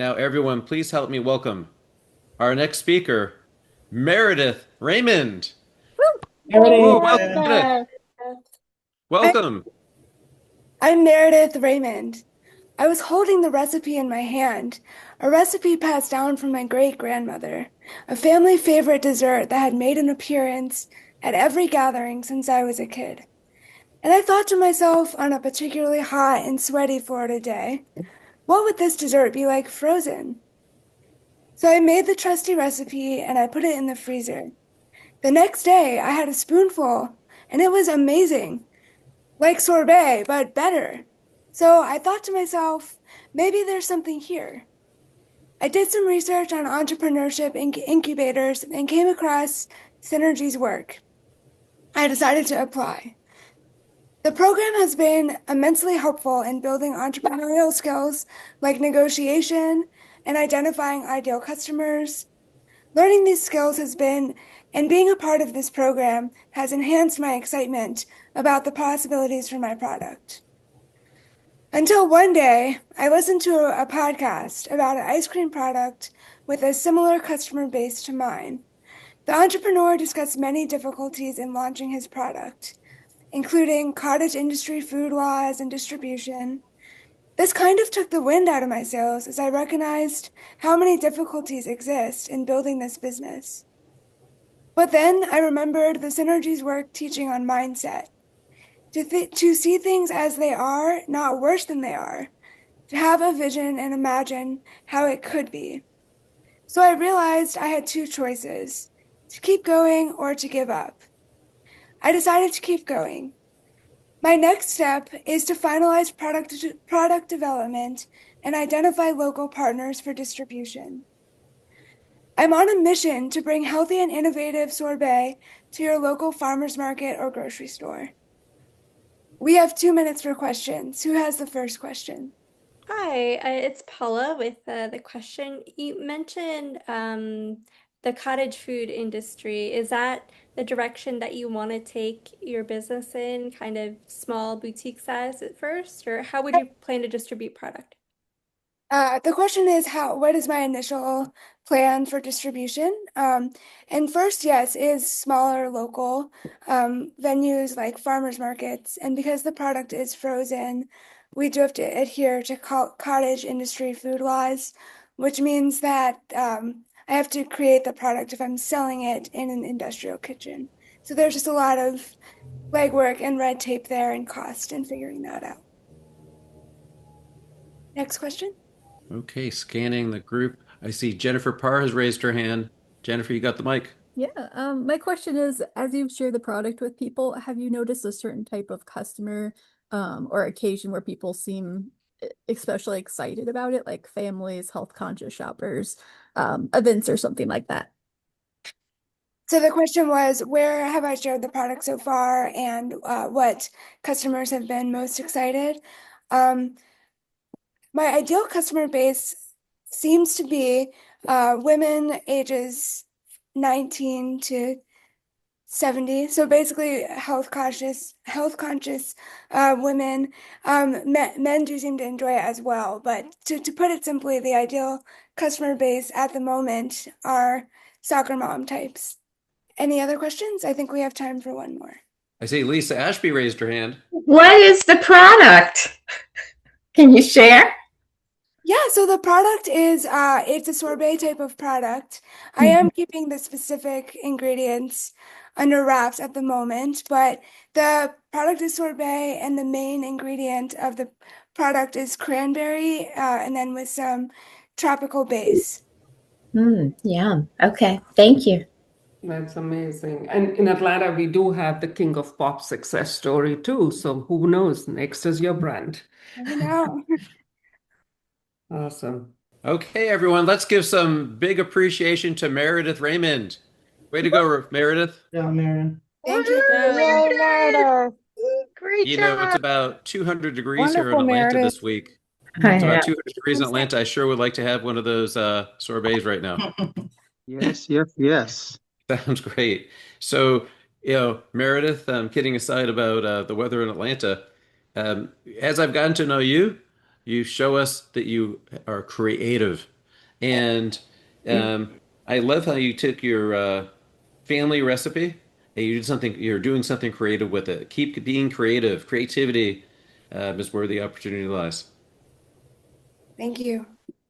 Now, everyone, please help me welcome our next speaker, Meredith Raymond. Whoa, welcome, Meredith. Meredith. Hi, Welcome. I'm Meredith Raymond. I was holding the recipe in my hand, a recipe passed down from my great-grandmother, a family favorite dessert that had made an appearance at every gathering since I was a kid. And I thought to myself on a particularly hot and sweaty Florida day, what would this dessert be like frozen? So I made the trusty recipe and I put it in the freezer. The next day, I had a spoonful, and it was amazing. Like sorbet, but better. So I thought to myself, maybe there's something here. I did some research on entrepreneurship incubators and came across Synergies Work. I decided to apply. The program has been immensely helpful in building entrepreneurial skills like negotiation and identifying ideal customers. Learning these skills has been, and being a part of this program has enhanced my excitement about the possibilities for my product. Until one day, I listened to a podcast about an ice cream product with a similar customer base to mine. The entrepreneur discussed many difficulties in launching his product, including cottage industry food laws and distribution. This kind of took the wind out of my sails as I recognized how many difficulties exist in building this business. But then I remembered the Synergies work teaching on mindset, to see things as they are, not worse than they are, to have a vision and imagine how it could be. So I realized I had two choices, to keep going or to give up. I decided to keep going. My next step is to finalize product development and identify local partners for distribution. I'm on a mission to bring healthy and innovative sorbet to your local farmer's market or grocery store. We have 2 minutes for questions. Who has the first question? Hi, it's Paula with the question. You mentioned the cottage food industry. Is that the direction that you want to take your business in, kind of small boutique size at first, or how would you plan to distribute product? The question is what is my initial plan for distribution? And first, yes, is smaller local venues like farmers markets. And because the product is frozen, we do have to adhere to cottage industry food laws, which means that I have to create the product if I'm selling it in an industrial kitchen. So there's just a lot of legwork and red tape there and cost in figuring that out. Next question. Okay, scanning the group. I see Jennifer Parr has raised her hand. Jennifer, you got the mic. Yeah, my question is, as you've shared the product with people, have you noticed a certain type of customer or occasion where people seem especially excited about it, like families, health conscious shoppers, events or something like that? So the question was, where have I shared the product so far and what customers have been most excited? Um, my ideal customer base seems to be women ages 19 to 70. So basically health conscious women. Men do seem to enjoy it as well. But to put it simply, the ideal customer base at the moment are soccer mom types. Any other questions? I think we have time for one more. I see Lisa Ashby raised her hand. What is the product? Can you share? Yeah, so the product is it's a sorbet type of product. I am keeping the specific ingredients under wraps at the moment, but the product is sorbet and the main ingredient of the product is cranberry and then with some tropical base. Yeah. Okay. Thank you. That's amazing. And in Atlanta, we do have the King of Pop success story too. So who knows? Next is your brand. I know. Awesome. Okay, everyone, let's give some big appreciation to Meredith Raymond. Way to go, Meredith. Yeah, Marion. Thank you. Yay, Meredith! Great You know, it's job. about 200 degrees here in Wonderful, Atlanta Meredith. this week. I It's know. about 200 degrees in Atlanta. I sure would like to have one of those sorbets right now. Yes, yes, yes. Sounds great. So, Meredith, kidding aside about the weather in Atlanta, as I've gotten to know you, You show us that you are creative. And I love how you took your family recipe and you did something, you're doing something creative with it. Keep being creative. Creativity is where the opportunity lies. Thank you.